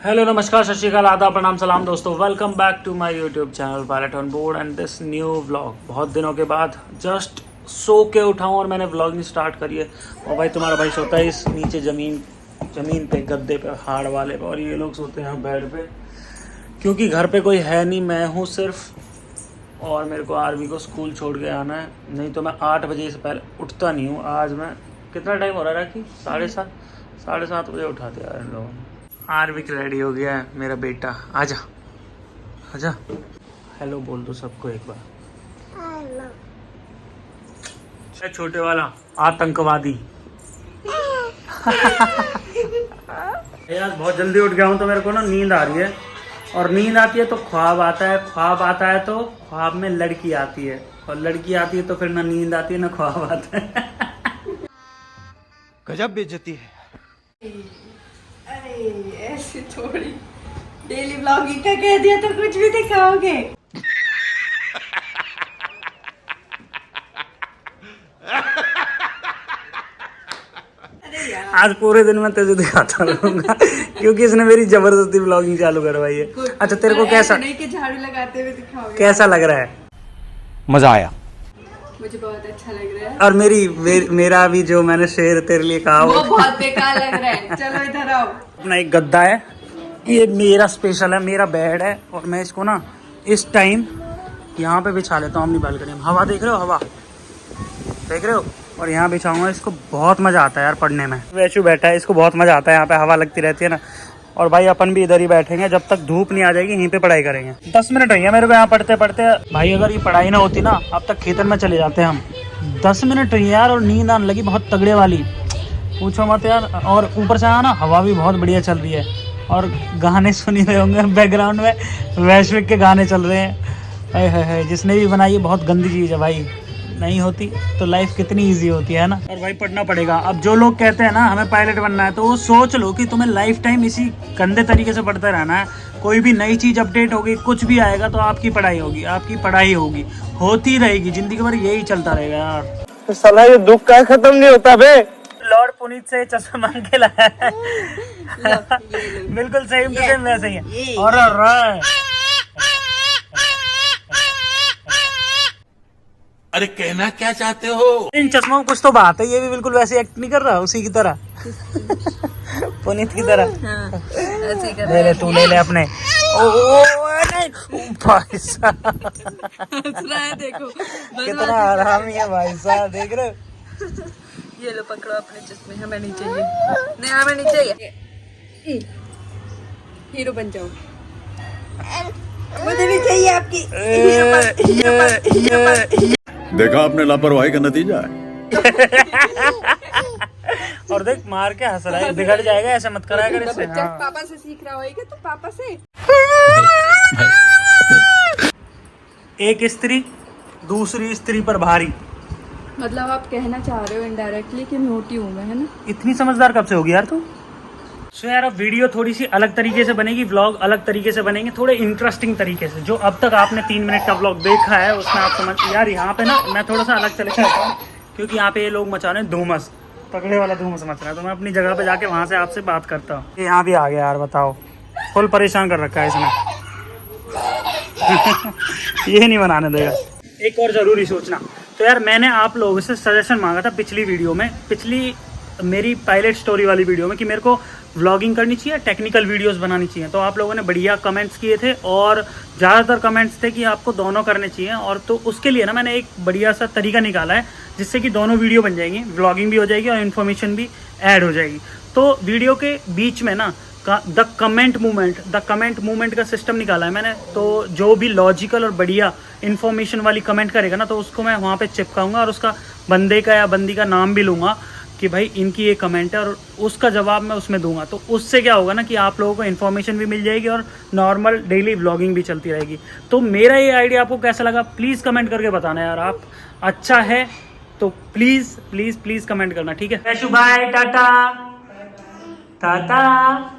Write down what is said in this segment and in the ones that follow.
Hello नमस्कार सत श्रीकाल आदाब प्रणाम सलाम दोस्तों, welcome back to my YouTube channel pilot on board and this new vlog. बहुत दिनों के बाद जस्ट सो के उठा हूँ और मैंने व्लॉगिंग स्टार्ट करी है। और भाई तुम्हारा भाई सोता है इस नीचे ज़मीन पे गद्दे पे हाड़ वाले पे, और ये लोग सोते हैं बेड पे, क्योंकि घर पे कोई है नहीं, मैं हूँ सिर्फ। और मेरे को आरवी को स्कूल छोड़ के आना है, नहीं तो मैं 8 बजे से पहले उठता नहीं हूँ। आज मैं कितना टाइम हो रहा है कि 7:30 बजे उठा दिया इन लोगों ने। आरवी रेडी हो गया है मेरा बेटा, आजा आजा, हेलो बोल दो सबको एक बार। छोटे वाला आतंकवादी। यार बहुत जल्दी उठ गया हूँ तो मेरे को ना नींद आ रही है, और नींद आती है तो ख्वाब आता है, ख्वाब आता है तो ख्वाब में लड़की आती है, और लड़की आती है तो फिर ना नींद आती है ना ख्वाब आता है। गजब बेइज्जती है। अरे ऐसे थोड़ी, डेली ब्लॉगिंग का कह दिया तो कुछ भी दिखाओगे। आज पूरे दिन मैं तुझे दिखाता रहूंगा क्योंकि इसने मेरी जबरदस्ती ब्लॉगिंग चालू करवाई है। अच्छा तेरे को कैसा नहीं कि झाड़ू लगाते हुए दिखाओगे? कैसा लग रहा है? मजा आया, मुझे बहुत अच्छा लग रहा है। और मेरा भी जो मैंने शेर तेरे लिए कहा वो बहुत बेकार लग रहा है। चलो इधर आओ। अपना एक गद्दा है, ये मेरा स्पेशल है, मेरा बेड है, और मैं इसको ना इस टाइम यहाँ पे बिछा लेता हूँ अपनी बालकनी में। हवा देख रहे हो, हवा देख रहे हो, और यहाँ बिछाऊंगा। इसको बहुत मज़ा आता है यार पढ़ने में। वैशु बैठा है, इसको बहुत मज़ा आता है, यहाँ पे हवा लगती रहती है ना। और भाई अपन भी इधर ही बैठेंगे जब तक धूप नहीं आ जाएगी, यहीं पे पढ़ाई करेंगे। 10 मिनट हुई है मेरे को यहाँ पढ़ते पढ़ते। भाई अगर ये पढ़ाई ना होती ना, अब तक खेतन में चले जाते हम। 10 मिनट हुई यार, और नींद आने लगी बहुत तगड़े वाली, पूछो मत यार। और ऊपर से ना हवा भी बहुत बढ़िया चल रही है, और गाने सुनी रहे होंगे बैकग्राउंड में, वैश्विक के गाने चल रहे हैं। है जिसने भी बनाई है बहुत गंदी चीज़ है भाई, नहीं होती तो लाइफ कितनी इजी होती है ना। और भाई पढ़ना पड़ेगा। अब जो लोग कहते हैं ना हमें पायलट बनना है, तो वो सोच लो कि तुम्हें लाइफ टाइम इसी गंदे तरीके से पढ़ते रहना है। कोई भी नई चीज़ अपडेट होगी, कुछ भी आएगा तो आपकी पढ़ाई होगी, आपकी पढ़ाई होगी, होती रहेगी जिंदगी भर, यही चलता रहेगा यार। साला ये दुख का खत्म नहीं होता बे। लॉर्ड पुनीत से चश्मा मांग के लाया है। बिल्कुल सेम टू सेम वैसे ही है। और अरे कहना क्या चाहते हो? इन चश्मों में कुछ तो बात है, ये भी बिल्कुल वैसे एक्ट नहीं कर रहा उसी की तरह। पुनीत की तरह। ऐसे कर ले ले, तू ले ले अपने। नहीं भाई साहब, रहा है, देखो कितना आरामी है भाई साहब, देख रहे हो? ये लो पकड़ो अपने चश्मे, हमें नहीं चाहिए। नहीं हमें नहीं चाहिए। हीरो बन जाओ। मुझे नहीं चाहिए आपकी देखा आपने लापरवाही का नतीजा है। और देख मार के हंस रहा है, बिगड़ जाएगा, ऐसे मत कराया कर इससे। बच्चा हाँ। पापा से सीख रहा होगा तो पापा से। एक स्त्री दूसरी स्त्री पर भारी, मतलब आप कहना चाह रहे हो इनडायरेक्टली कि मोटी हूँ मैं, है ना? इतनी समझदार कब से होगी यार तू? सो यार अब वीडियो थोड़ी सी अलग तरीके से बनेगी, व्लॉग अलग तरीके से बनेंगे, थोड़े इंटरेस्टिंग तरीके से। जो अब तक आपने 3 मिनट का व्लॉग देखा है उसमें आप समझ। यार यहाँ पे ना मैं थोड़ा सा अलग चले जाता हूँ, क्योंकि यहाँ पे ये लोग मचा रहे हैं धूमस, तगड़े वाला धूमस मच रहा है। तो मैं अपनी जगह पे जाके वहाँ से आपसे बात करता हूँ। यहाँ भी आ गया यार, बताओ, फुल परेशान कर रखा है इसने। ये नहीं बनाने देगा। एक और ज़रूरी सोचना, तो यार मैंने आप लोगों से सजेशन मांगा था पिछली वीडियो में, पिछली मेरी पायलट स्टोरी वाली वीडियो में, कि मेरे को व्लॉगिंग करनी चाहिए, टेक्निकल वीडियोस बनानी चाहिए। तो आप लोगों ने बढ़िया कमेंट्स किए थे, और ज़्यादातर कमेंट्स थे कि आपको दोनों करने चाहिए। और तो उसके लिए ना मैंने एक बढ़िया सा तरीका निकाला है, जिससे कि दोनों वीडियो बन जाएंगी, व्लॉगिंग भी हो जाएगी और इन्फॉर्मेशन भी ऐड हो जाएगी। तो वीडियो के बीच में ना द कमेंट मूवमेंट का सिस्टम निकाला है मैंने। तो जो भी लॉजिकल और बढ़िया इन्फॉर्मेशन वाली कमेंट करेगा ना, तो उसको मैं वहाँ पे चिपकाऊंगा, और उसका बंदे का या बंदी का नाम भी लूँगा कि भाई इनकी ये कमेंट है, और उसका जवाब मैं उसमें दूंगा। तो उससे क्या होगा ना कि आप लोगों को इन्फॉर्मेशन भी मिल जाएगी और नॉर्मल डेली व्लॉगिंग भी चलती रहेगी। तो मेरा ये आइडिया आपको कैसा लगा प्लीज़ कमेंट करके बताना यार। आप अच्छा है तो प्लीज़ प्लीज़ प्लीज़ कमेंट करना, ठीक है? वैशु बाय, टाटा टाटा,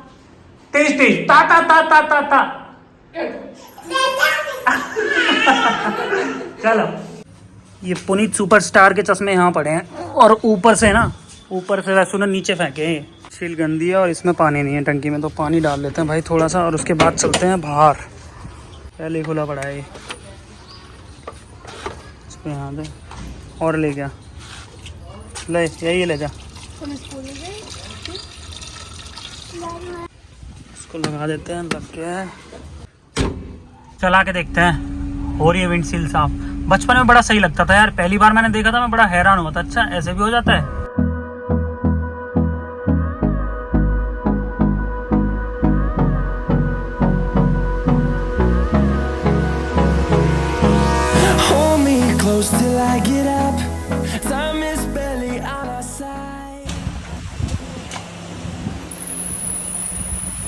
तेज तेज टाटा टाटा टाटा। चलो, ये पुनीत सुपरस्टार के चश्मे यहाँ पड़े हैं, और ऊपर से वैसे ना नीचे फेंके हैं। विंडशील्ड गंदी है और इसमें पानी नहीं है टंकी में, तो पानी डाल लेते हैं भाई थोड़ा सा और उसके बाद चलते हैं बाहर। पहले खुला पड़ा है ये, इसको यहाँ दे और ले गया, ले यही ले जा, इसको लगा देते हैं, लग गया है। चला के देखते हैं हो रही है विंडशील्ड साफ। बचपन में बड़ा सही लगता था यार, पहली बार मैंने देखा था मैं बड़ा हैरान हुआ था, अच्छा ऐसे भी हो जाता है। Till I get up, time is barely on our side.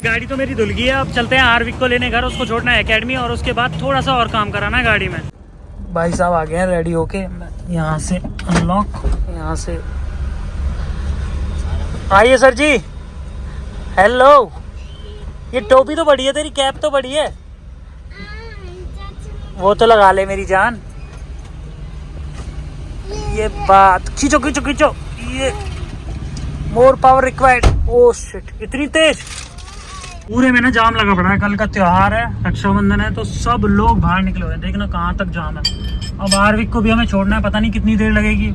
गाड़ी तो मेरी धुल गई है, अब चलते हैं आरविक को लेने घर, उसको छोड़ना है एकेडमी और उसके बाद थोड़ा सा और काम कराना है गाड़ी में। भाई साहब आ गए हैं रेडी होके, यहाँ से अनलॉक, यहाँ से आइए सर जी। हेलो, ये टोपी तो बड़ी है तेरी, कैप तो बड़ी है, वो तो लगा ले मेरी जान। ये बात खींचो खींचो खींचो, ये more power required. Oh shit, इतनी तेज। पूरे में ना जाम लगा पड़ा है, कल का त्योहार है, रक्षाबंधन है, तो सब लोग बाहर निकले हुए हैं, देखना कहाँ तक जाम है। अब आरविक को भी हमें छोड़ना है, पता नहीं कितनी देर लगेगी।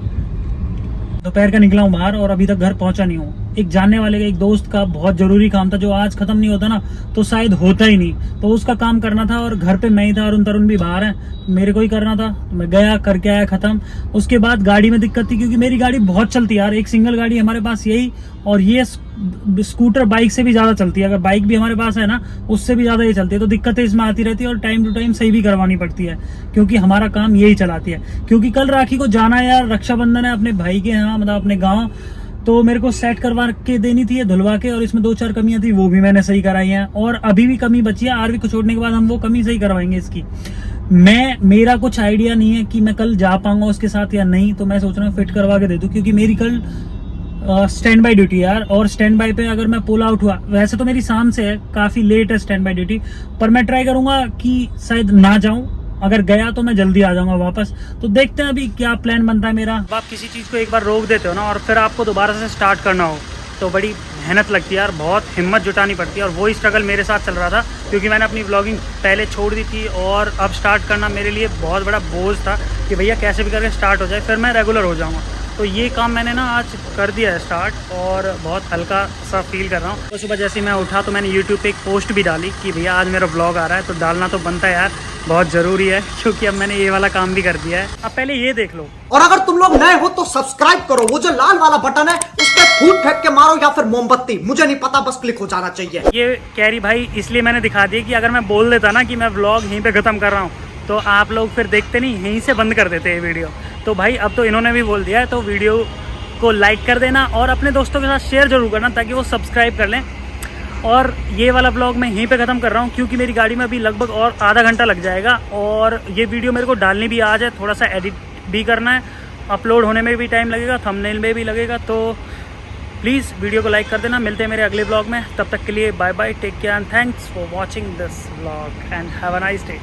दोपहर का निकला हूँ बाहर और अभी तक घर पहुंचा नहीं हूँ। एक जानने वाले का, एक दोस्त का बहुत जरूरी काम था जो आज खत्म नहीं होता ना तो शायद होता ही नहीं, तो उसका काम करना था और घर पे मैं ही था, अरुण तरुण भी बाहर है, मेरे को ही करना था। मैं गया, करके आया, खत्म। उसके बाद गाड़ी में दिक्कत थी क्योंकि मेरी गाड़ी बहुत चलती है यार, एक सिंगल गाड़ी हमारे पास यही, और ये स्कूटर बाइक से भी ज्यादा चलती है, अगर बाइक भी हमारे पास है ना उससे भी ज्यादा ये चलती है, तो दिक्कतें इसमें आती रहती है और टाइम टू टाइम सही भी करवानी पड़ती है क्योंकि हमारा काम यही चलाती है। क्योंकि कल राखी को जाना है यार, रक्षाबंधन है अपने भाई के यहाँ, मतलब अपने गाँव, तो मेरे को सेट करवा के देनी थी धुलवा के, और इसमें 2-4 कमियां थी, वो भी मैंने सही कराई हैं और अभी भी कमी बची है। आरवी को छोड़ने के बाद हम वो कमी सही करवाएंगे इसकी। मेरा कुछ आइडिया नहीं है कि मैं कल जा पाऊंगा उसके साथ या नहीं, तो मैं सोच रहा हूँ फिट करवा के दे दूं क्योंकि मेरी कल स्टैंड बाई ड्यूटी यार, और स्टैंड बाई पे अगर मैं पुल आउट हुआ, वैसे तो मेरी शाम से है, काफी लेट है स्टैंड बाई ड्यूटी, पर मैं ट्राई करूंगा कि शायद ना जाऊं, अगर गया तो मैं जल्दी आ जाऊंगा वापस। तो देखते हैं अभी क्या प्लान बनता है मेरा। आप किसी चीज को एक बार रोक देते हो ना और फिर आपको दोबारा से स्टार्ट करना हो तो बड़ी मेहनत लगती है यार, बहुत हिम्मत जुटानी पड़ती है, और वही स्ट्रगल मेरे साथ चल रहा था क्योंकि मैंने अपनी व्लॉगिंग पहले छोड़ दी थी और अब स्टार्ट करना मेरे लिए बहुत बड़ा बोझ था कि भैया कैसे भी करके स्टार्ट हो जाए, फिर मैं रेगुलर हो जाऊँगा। तो ये काम मैंने ना आज कर दिया है स्टार्ट और बहुत हल्का सा फील कर रहा हूँ। तो सुबह जैसे ही मैं उठा तो मैंने यूट्यूब पे एक पोस्ट भी डाली कि भैया आज मेरा व्लॉग आ रहा है, तो डालना तो बनता है यार, बहुत ज़रूरी है क्योंकि अब मैंने ये वाला काम भी कर दिया है। अब पहले ये देख लो, और अगर तुम लोग नए हो तो सब्सक्राइब करो, वो जो लाल वाला बटन है उस पर फूट फेंक के मारो या फिर मोमबत्ती, मुझे नहीं पता, बस क्लिक हो जाना चाहिए। ये कैरी भाई इसलिए मैंने दिखा दिया कि अगर मैं बोल देता ना कि मैं व्लॉग यहीं पे ख़त्म कर रहा हूँ तो आप लोग फिर देखते नहीं, यहीं से बंद कर देते ये वीडियो। तो भाई अब तो इन्होंने भी बोल दिया है, तो वीडियो को लाइक कर देना और अपने दोस्तों के साथ शेयर जरूर करना ताकि वो सब्सक्राइब कर लें। और ये वाला ब्लॉग मैं यहीं पे ख़त्म कर रहा हूँ क्योंकि मेरी गाड़ी में अभी लगभग और आधा घंटा लग जाएगा और ये वीडियो मेरे को डालनी भी आज है, थोड़ा सा एडिट भी करना है, अपलोड होने में भी टाइम लगेगा, थंबनेल में भी लगेगा। तो प्लीज़ वीडियो को लाइक कर देना। मिलते हैं मेरे अगले ब्लॉग में, तब तक के लिए bye bye, take care and thanks for watching this blog and have a nice day.